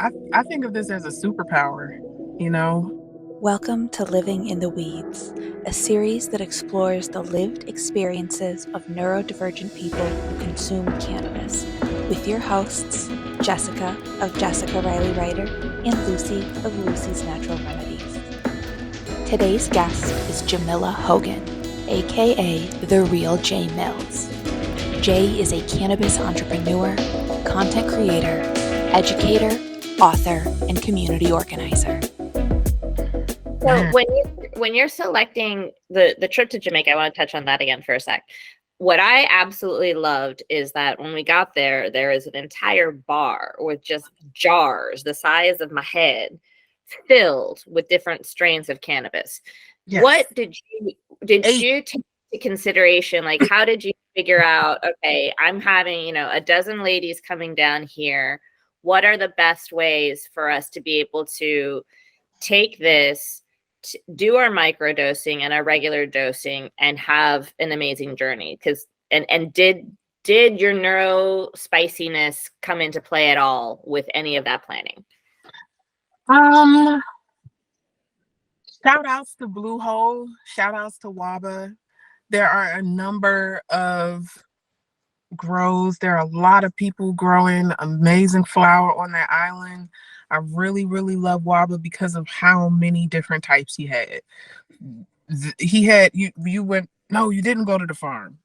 I think of this as a superpower, you know. Welcome to Living in the Weeds, a series that explores the lived experiences of neurodivergent people who consume cannabis, with your hosts, Jessica of Jessica Riley Writer and Lucy of Lucy's Natural Remedies. Today's guest is Jamila Hogan, aka The Real JayMills. Jay is a cannabis entrepreneur, content creator, educator, author, and community organizer. So when you're selecting the trip to Jamaica, I want to touch on that again for a sec. What I absolutely loved is that when we got there, there is an entire bar with just jars the size of my head filled with different strains of cannabis. Yes. What did you take into consideration? Like, how did you figure out, okay, I'm having, a dozen ladies coming down here. What are the best ways for us to be able to take this, do our micro dosing and our regular dosing and have an amazing journey? Because and did your neuro spiciness come into play at all with any of that planning? Shout outs to Blue Hole, shout outs to Waba. There are a number of grows. There are a lot of people growing amazing flower on that island. I really, really love Waba because of how many different types he had. He had you went no, you didn't go to the farm.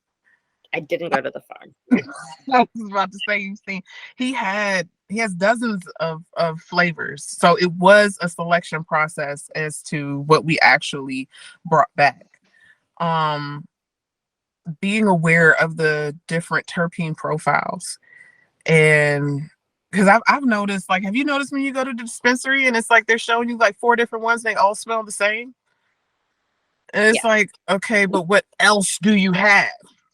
I didn't go to the farm. I was about to say you've seen he has dozens of flavors. So it was a selection process as to what we actually brought back. Being aware of the different terpene profiles, and because I've noticed, like, have you noticed when you go to the dispensary and it's like they're showing you like 4 different ones, they all smell the same? And it's like, okay, but what else do you have?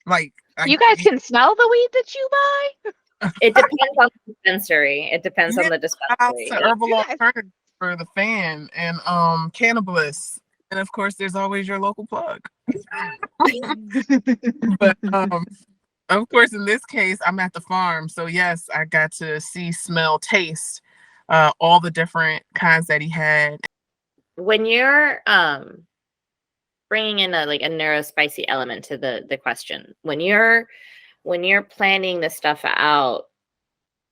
Like, you guys can smell the weed that you buy? It depends on the dispensary. It depends on the dispensary. To Herbal Alternative for the fan and Cannabis. And of course, there's always your local plug. But of course, in this case, I'm at the farm. So yes, I got to see, smell, taste all the different kinds that he had. When you're bringing in a neurospicy element to the question, when you're planning this stuff out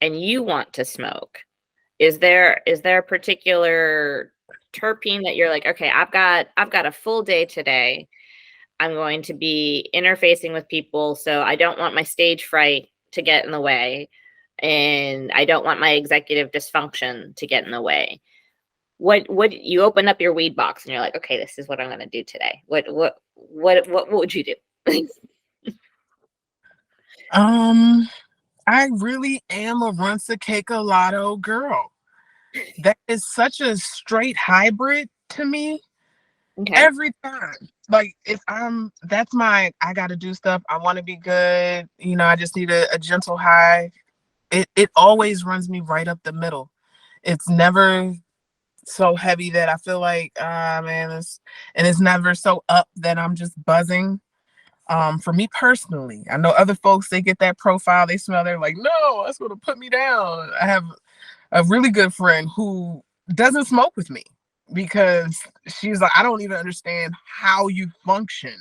and you want to smoke, is there a particular terpene that you're like, okay, I've got a full day today. I'm going to be interfacing with people, so I don't want my stage fright to get in the way, and I don't want my executive dysfunction to get in the way. What you open up your weed box and you're like, okay, this is what I'm going to do today. What would you do? I really am a Runsa-Cake-A-Lotto girl. That is such a straight hybrid to me. Okay. Every time. Like, I got to do stuff. I want to be good. I just need a gentle high. It always runs me right up the middle. It's never so heavy that I feel like, man, it's never so up that I'm just buzzing. For me personally, I know other folks, they get that profile, they smell, they're like, no, that's going to put me down. I have a really good friend who doesn't smoke with me because she's like, I don't even understand how you function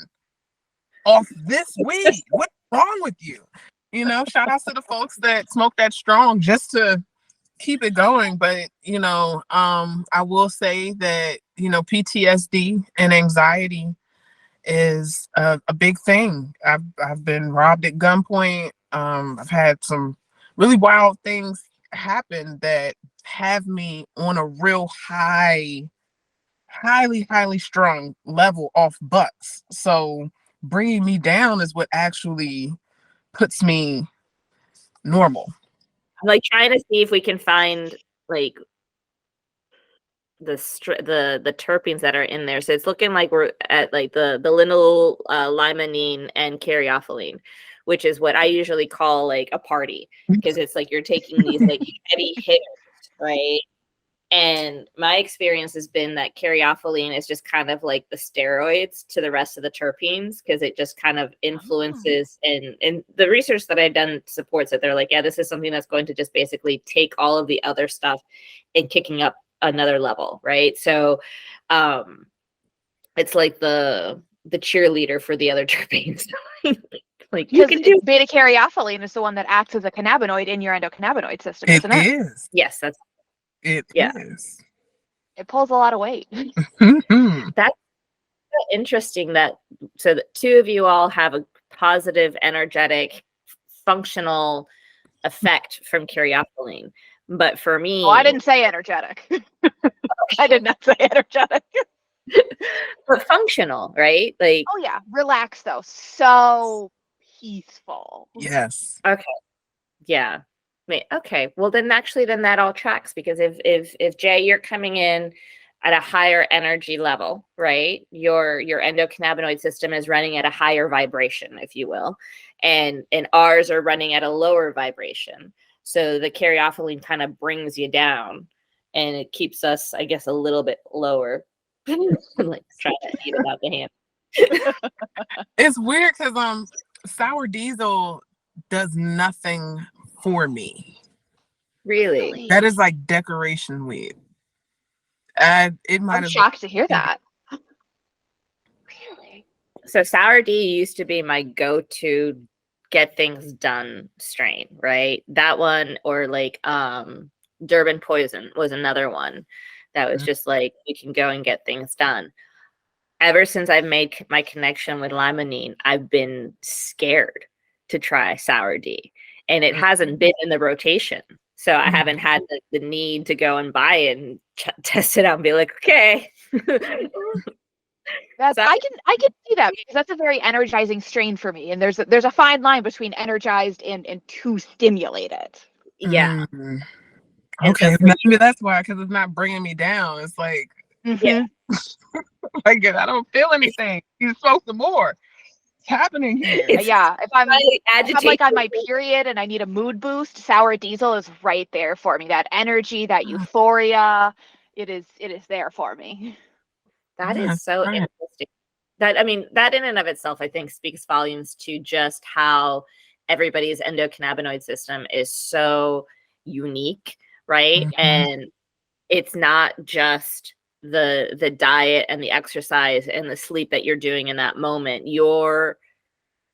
off this weed. What's wrong with you? Shout out to the folks that smoke that strong just to keep it going. But I will say that PTSD and anxiety is a big thing. I've been robbed at gunpoint. I've had some really wild things happen that have me on a real highly strung level off butts. So bringing me down is what actually puts me normal. I'm like trying to see if we can find like the terpenes that are in there. So it's looking like we're at like the linyl limonene and caryophyllene, which is what I usually call like a party, because it's like you're taking these like heavy hitters, right? And my experience has been that caryophyllene is just kind of like the steroids to the rest of the terpenes, because it just kind of influences, and the research that I've done supports it. They're like, yeah, this is something that's going to just basically take all of the other stuff and kicking up another level, right? So it's like the cheerleader for the other terpenes. Like, you can do beta caryophyllene is the one that acts as a cannabinoid in your endocannabinoid system, isn't it? It is. Yes, that's It yeah. is. It pulls a lot of weight. That's interesting that so the two of you all have a positive, energetic, functional effect from caryophyllene. But for me, Oh, I didn't say energetic. I did not say energetic. but functional, right? Like, Oh yeah, relax though. So peaceful. Yes. okay, yeah. Okay, well then that all tracks, because if Jay, you're coming in at a higher energy level, right? Your endocannabinoid system is running at a higher vibration, if you will, and ours are running at a lower vibration. So the caryophyllene kind of brings you down, and it keeps us, I guess, a little bit lower. Like trying to eat it out the hand. It's weird because sour diesel does nothing for me. Really? That is like decoration weed. It might I'm as shocked to hear that. Really? So sour D used to be my go-to get things done strain, right? That one, or like Durban Poison was another one that was just like, you can go and get things done. Ever since I've made my connection with limonene, I've been scared to try sour D, and it hasn't been in the rotation. So I haven't had the need to go and buy it and test it out and be like, okay. That's, I can see that, because that's a very energizing strain for me, and there's a fine line between energized and too stimulated. Yeah. Mm. And Okay, so maybe that's why, because it's not bringing me down. It's like, yeah. like I don't feel anything. You spoke some more. It's happening here. It's Yeah, if I'm like on my agitation. period and I need a mood boost, sour diesel is right there for me. That energy, that euphoria, it is there for me. That Yeah, is so right. interesting. That, I mean, that in and of itself, I think, speaks volumes to just how everybody's endocannabinoid system is so unique, right? And it's not just the diet and the exercise and the sleep that you're doing in that moment. Your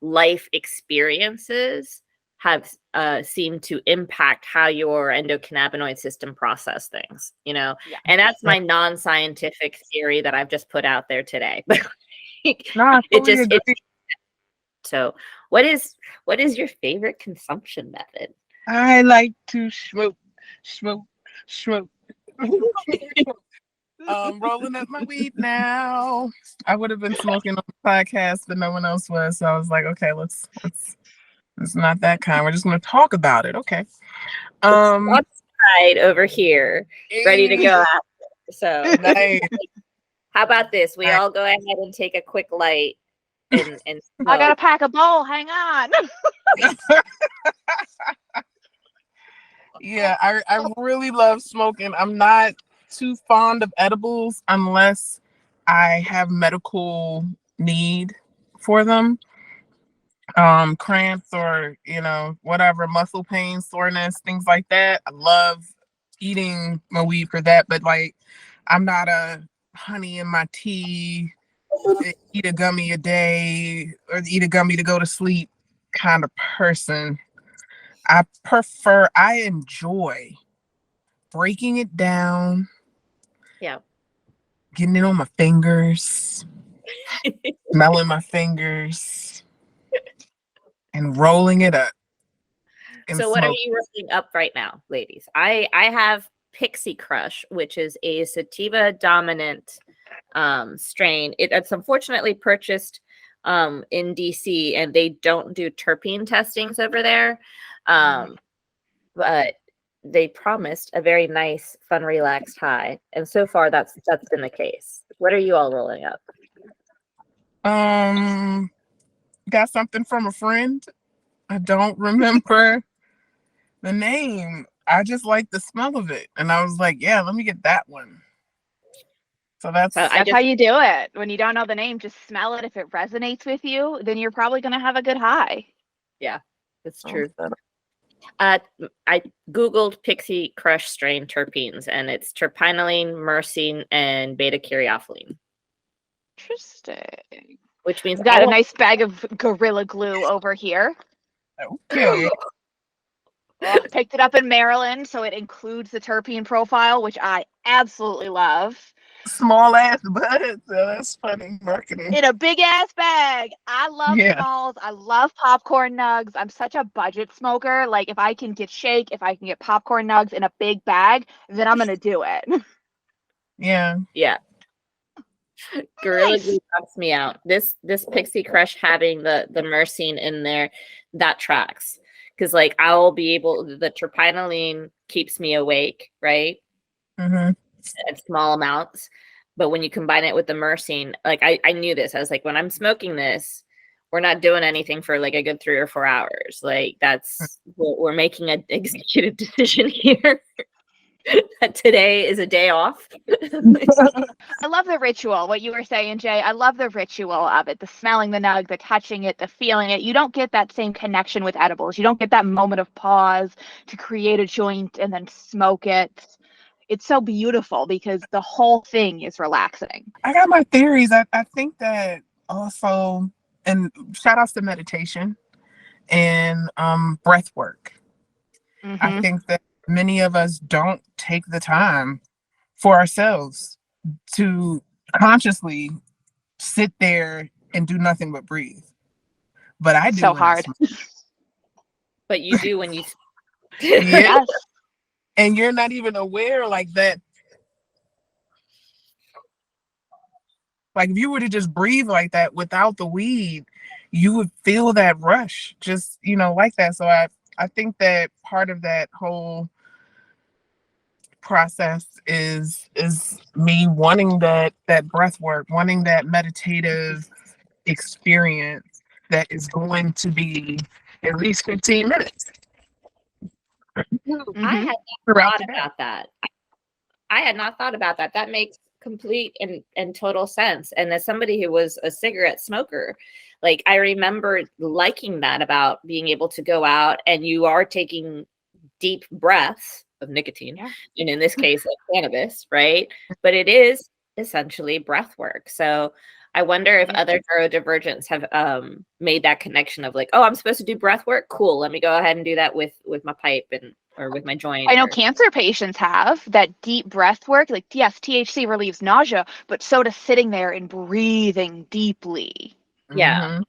life experiences have seemed to impact how your endocannabinoid system process things, you know? Yeah. And that's my non-scientific theory that I've just put out there today. But No, I fully agree. So what is your favorite consumption method? I like to smoke. Rolling up my weed now. I would have been smoking on the podcast, but no one else was. So I was like, okay, let's it's not that kind. We're just gonna talk about it. Okay. Outside over here, ready to go after. So nice. how about this? We all go ahead and take a quick light and I gotta pack a bowl. Hang on. Yeah, I really love smoking. I'm not too fond of edibles unless I have medical need for them. Cramps or, whatever, muscle pain, soreness, things like that. I love eating my weed for that, but like I'm not a honey in my tea, eat a gummy a day or eat a gummy to go to sleep kind of person. I enjoy breaking it down. Yeah. Getting it on my fingers, smelling my fingers, and rolling it up. So what are you rolling up right now, ladies? I have Pixie Crush, which is a sativa dominant strain. It's unfortunately purchased in DC, and they don't do terpene testings over there. But they promised a very nice, fun, relaxed high. And so far that's been the case. What are you all rolling up? Got something from a friend. I don't remember the name. I just like the smell of it. And I was like, yeah, let me get that one. So that's how you do it. When you don't know the name, just smell it. If it resonates with you, then you're probably going to have a good high. Yeah, that's true. I Googled Pixie Crush strain terpenes, and it's terpinolene, myrcene, and beta caryophyllene. Interesting. Which means I've got a nice bag of Gorilla Glue over here. okay. Picked it up in Maryland, so it includes the terpene profile, which I absolutely love. Small ass buds. So that's funny marketing. In a big ass bag. I love smalls. I love popcorn nugs. I'm such a budget smoker. Like if I can get shake, if I can get popcorn nugs in a big bag, then I'm gonna do it. Yeah. Yeah. Gorilla Glue knocks me out. This Pixie Crush having the myrcene in there, that tracks. Because like I will be able, the terpinolene keeps me awake, right? Mm-hmm. At small amounts. But when you combine it with the myrcene, like I knew this. I was like, when I'm smoking this, we're not doing anything for like a good 3 or 4 hours. Like that's, we're making an executive decision here. Today is a day off. I love the ritual, what you were saying, Jay. I love the ritual of it, the smelling the nug, the touching it, the feeling it. You don't get that same connection with edibles. You don't get that moment of pause to create a joint and then smoke it. It's so beautiful because the whole thing is relaxing. I got my theories. I think that also, and shout outs to meditation and breath work. Mm-hmm. I think that many of us don't take the time for ourselves to consciously sit there and do nothing but breathe. But I do. So hard. But you do when you. Yes. And you're not even aware like that. Like if you were to just breathe like that without the weed, you would feel that rush, just, like that. So I think that part of that whole process is me wanting that breath work, wanting that meditative experience that is going to be at least 15 minutes. Mm-hmm. I had not thought about that. I had not thought about that. That makes complete and total sense. And as somebody who was a cigarette smoker, like I remember liking that about being able to go out and you are taking deep breaths of nicotine, and in this case of cannabis, right? But it is essentially breath work. So I wonder if other neurodivergents have made that connection of like, oh, I'm supposed to do breath work. Cool. Let me go ahead and do that with my pipe or with my joint. I know cancer patients have that deep breath work. Like, yes, THC relieves nausea, but so does sitting there and breathing deeply. Yeah. Mm-hmm.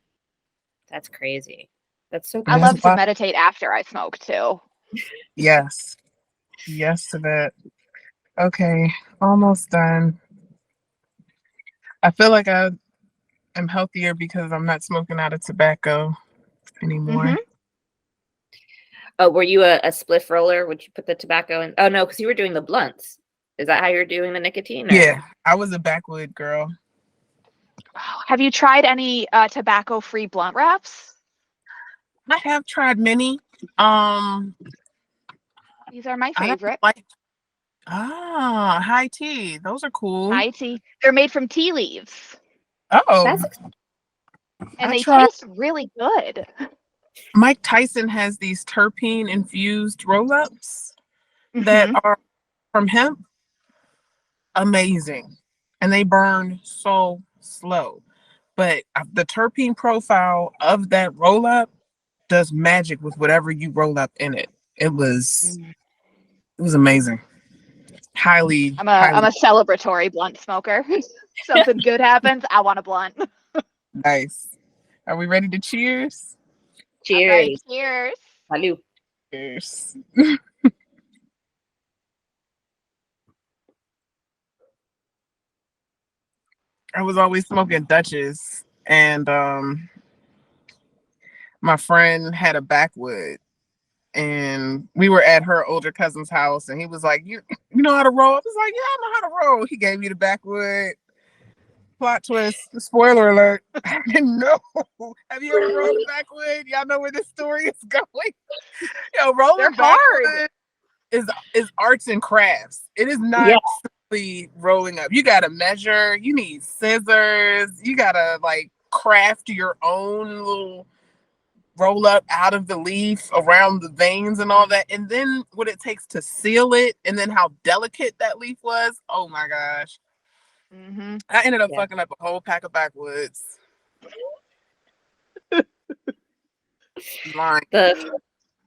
That's crazy. That's so cool. I love to meditate after I smoke too. Yes. Yes to that. Okay. Almost done. I feel like I am healthier because I'm not smoking out of tobacco anymore. Mm-hmm. Oh, were you a spliff roller? Would you put the tobacco in? Oh, no, because you were doing the blunts. Is that how you're doing the nicotine? Or? Yeah, I was a backwood girl. Have you tried any tobacco-free blunt wraps? I have tried many. These are my favorite. High tea. Those are cool. High tea. They're made from tea leaves. Oh. And they taste really good. Mike Tyson has these terpene infused roll-ups that are from hemp. Amazing. And they burn so slow. But the terpene profile of that roll-up does magic with whatever you roll up in it. It was amazing. I'm a celebratory blunt smoker. Something good happens, I want a blunt. Nice. Are we ready to cheers? Cheers. Right, cheers. Salud. Cheers. I was always smoking Dutches, and my friend had a backwood, and we were at her older cousin's house, and he was like, "You know how to roll?" I was like, "Yeah, I know how to roll." He gave me the backwood. Plot twist, spoiler alert. I didn't know. Have you ever rolled a backwood? Y'all know where this story is going. Rolling They're backwood hard. is arts and crafts. It is not simply rolling up. You gotta measure, you need scissors, you gotta like craft your own little roll up out of the leaf around the veins and all that. And then what it takes to seal it, and then how delicate that leaf was. Oh my gosh. Mm-hmm. I ended up fucking up a whole pack of backwoods.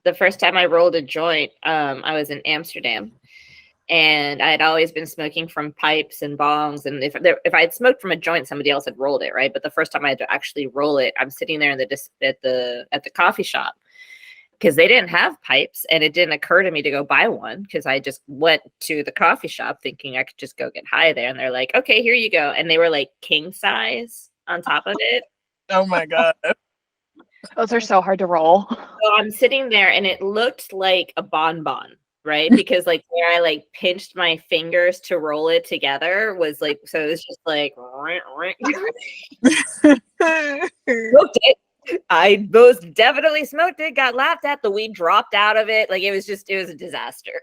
The first time I rolled a joint, I was in Amsterdam, and I had always been smoking from pipes and bongs. And if I had smoked from a joint, somebody else had rolled it, right? But the first time I had to actually roll it, I'm sitting there at the coffee shop because they didn't have pipes, and it didn't occur to me to go buy one because I just went to the coffee shop thinking I could just go get high there. And they're like, "Okay, here you go," and they were like king size on top of it. Oh my god. Those are so hard to roll. So I'm sitting there, and it looked like a bonbon, right? Because like where I like pinched my fingers to roll it together was like, so it was just like smoked it. I most definitely smoked it, got laughed at, the weed dropped out of it. Like it was a disaster.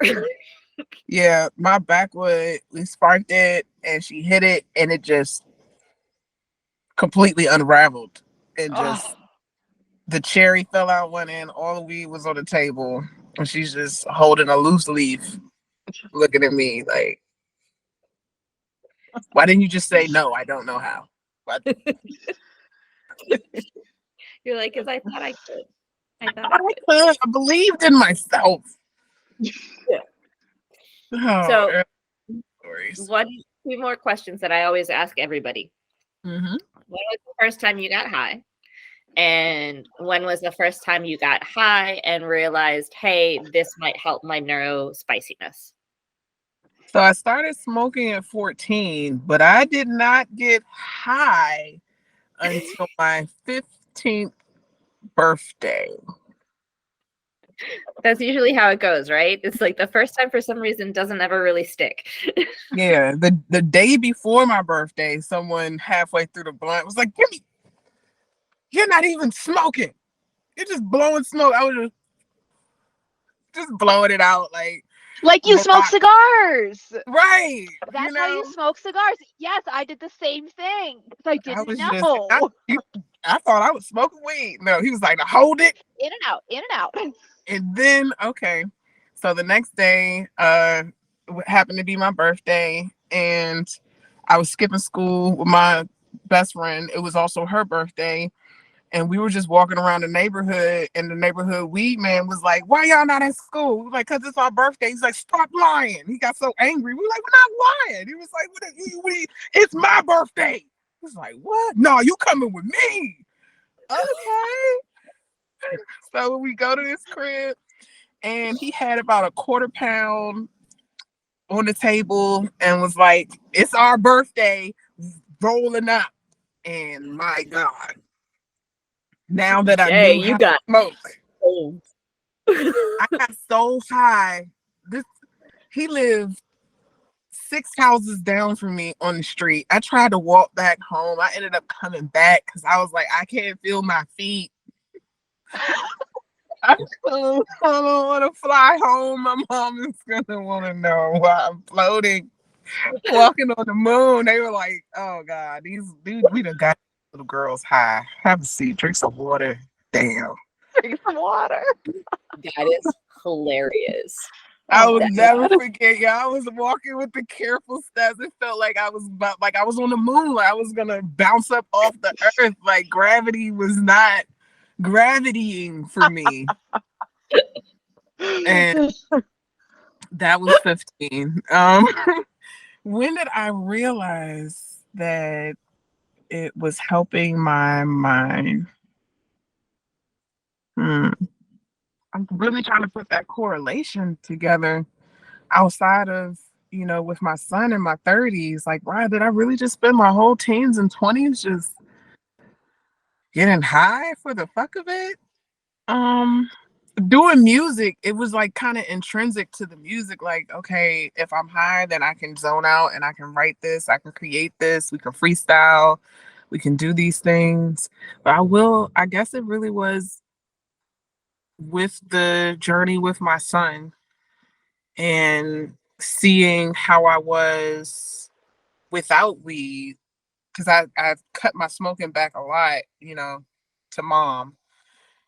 Yeah, my backwood, we sparked it and she hit it and it just completely unraveled. And just the cherry fell out one end, all the weed was on the table, and she's just holding a loose leaf, looking at me like, why didn't you just say no? I don't know how. You're like, because I thought I could. I believed in myself. Yeah. So, two more questions that I always ask everybody. Mm-hmm. When was the first time you got high? And when was the first time you got high and realized, hey, this might help my neuro spiciness? So I started smoking at 14, but I did not get high until my 15th birthday. That's usually how it goes, right? It's like the first time for some reason doesn't ever really stick. Yeah, the day before my birthday, someone halfway through the blunt was like, you're not even smoking. You're just blowing smoke. I was just blowing it out like you smoke cigars. Right. That's how you smoke cigars. Yes, I did the same thing. I didn't know. I thought I was smoking weed. No, he was like, now hold it. In and out, in and out. And then, okay. So the next day, happened to be my birthday, and I was skipping school with my best friend. It was also her birthday. And we were just walking around the neighborhood, and the neighborhood weed man was like, why y'all not at school? We were like, because it's our birthday. He's like, stop lying. He got so angry. We were like, we're not lying. He was like, it's my birthday. He was like, what? No, you coming with me. Okay. So we go to his crib, and he had about a quarter pound on the table and was like, it's our birthday, rolling up. And my God. Now that I knew you how got to smoke, I got so high. He lived 6 houses down from me on the street. I tried to walk back home. I ended up coming back because I was like, I can't feel my feet. I don't want to fly home. My mom is gonna want to know why I'm floating, walking on the moon. They were like, "Oh God, these dudes, we done got little girls high. Have a seat, drink some water." Damn. Drink some water. That is hilarious. I will never forget. Yeah, I was walking with the careful steps. It felt like I was on the moon. Like I was gonna bounce up off the earth. Like gravity was not gravitying for me. And that was 15. When did I realize that it was helping my mind? I'm really trying to put that correlation together outside of, with my son in my 30s. Like, wow, did I really just spend my whole teens and 20s just getting high for the fuck of it? Doing music, it was like kind of intrinsic to the music. Like, okay, if I'm high, then I can zone out and I can write this, I can create this, we can freestyle, we can do these things. But I guess it really was with the journey with my son and seeing how I was without weed, because I've cut my smoking back a lot, to mom.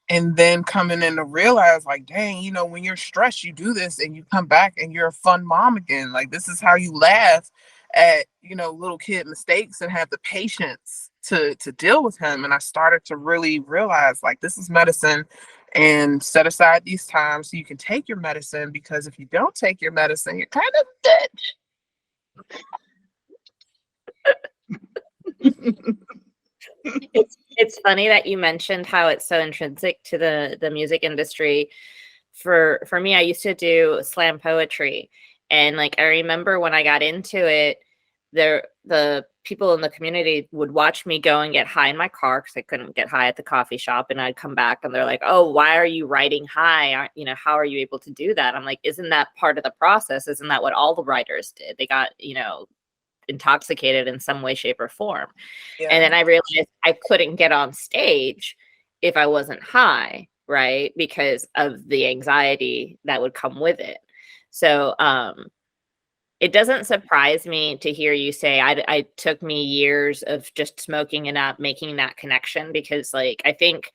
And then coming in to realize, like, dang, when you're stressed, you do this and you come back and you're a fun mom again. Like, this is how you laugh at, little kid mistakes and have the patience to deal with him. And I started to really realize, like, this is medicine, and set aside these times so you can take your medicine, because if you don't take your medicine, you're kind of dead. It's funny that you mentioned how it's so intrinsic to the music industry. For me, I used to do slam poetry, and like I remember when I got into it, the people in the community would watch me go and get high in my car because I couldn't get high at the coffee shop, and I'd come back and they're like, "Oh, why are you writing high? How are you able to do that?" I'm like, "Isn't that part of the process? Isn't that what all the writers did? They got intoxicated in some way, shape, or form." Yeah. And then I realized I couldn't get on stage if I wasn't high, right? Because of the anxiety that would come with it. So it doesn't surprise me to hear you say I took me years of just smoking and not making that connection, because like I think,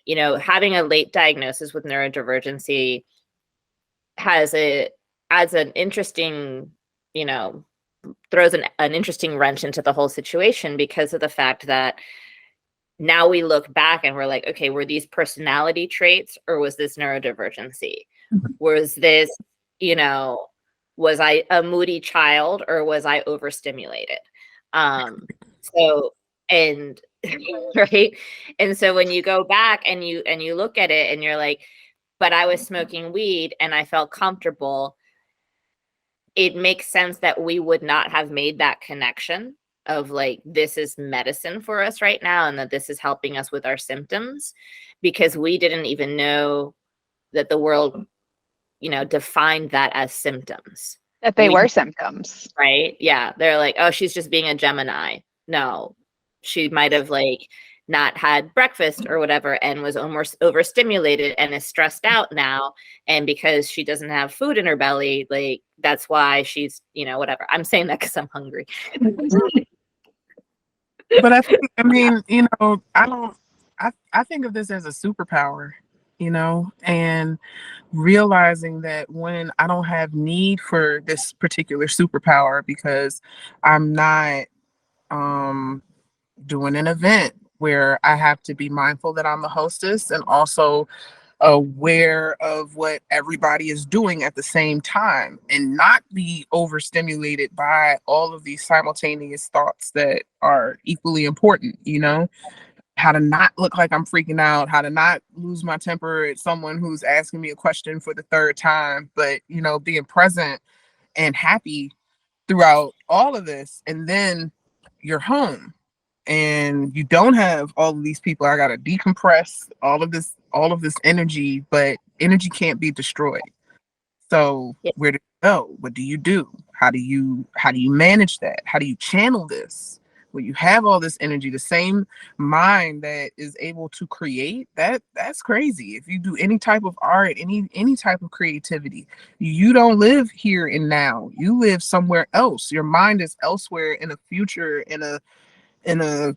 having a late diagnosis with neurodivergency adds an interesting, throws an interesting wrench into the whole situation, because of the fact that now we look back and we're like, okay, were these personality traits or was this neurodivergency? Was this, was I a moody child or was I overstimulated? So, and right. And so when you go back and you look at it and you're like, but I was smoking weed and I felt comfortable, it makes sense that we would not have made that connection of like, this is medicine for us right now, and that this is helping us with our symptoms, because we didn't even know that the world, defined that as symptoms. That they were symptoms. Right. Yeah. They're like, oh, she's just being a Gemini. No, she might have like not had breakfast or whatever and was almost overstimulated and is stressed out now. And because she doesn't have food in her belly, like that's why she's, whatever. I'm saying that because I'm hungry. But I think of this as a superpower, and realizing that when I don't have need for this particular superpower because I'm not doing an event where I have to be mindful that I'm the hostess and also aware of what everybody is doing at the same time, and not be overstimulated by all of these simultaneous thoughts that are equally important, how to not look like I'm freaking out, how to not lose my temper at someone who's asking me a question for the third time, but being present and happy throughout all of this. And then you're home and you don't have all of these people. I gotta decompress all of this energy, but energy can't be destroyed. So where do you go? What do you do? How do you manage that? How do you channel this? When you have all this energy, the same mind that is able to create, that's crazy. If you do any type of art, any type of creativity, you don't live here and now. You live somewhere else. Your mind is elsewhere in a future, in a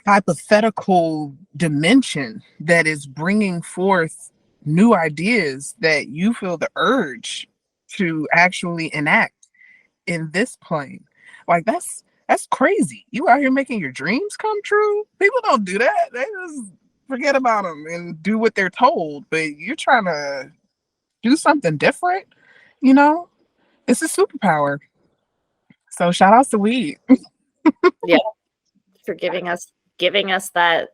hypothetical dimension that is bringing forth new ideas that you feel the urge to actually enact in this plane. Like that's crazy. You out here making your dreams come true. People don't do that. They just forget about them and do what they're told. But you're trying to do something different, It's a superpower. So shout out to weed. Yeah, for giving us that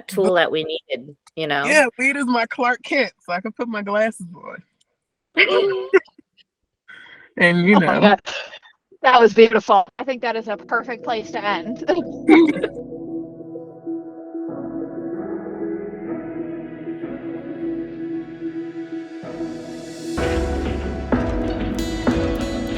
tool that we needed, Yeah, weed is my Clark Kent, so I can put my glasses on. And Oh my God. That was beautiful. I think that is a perfect place to end.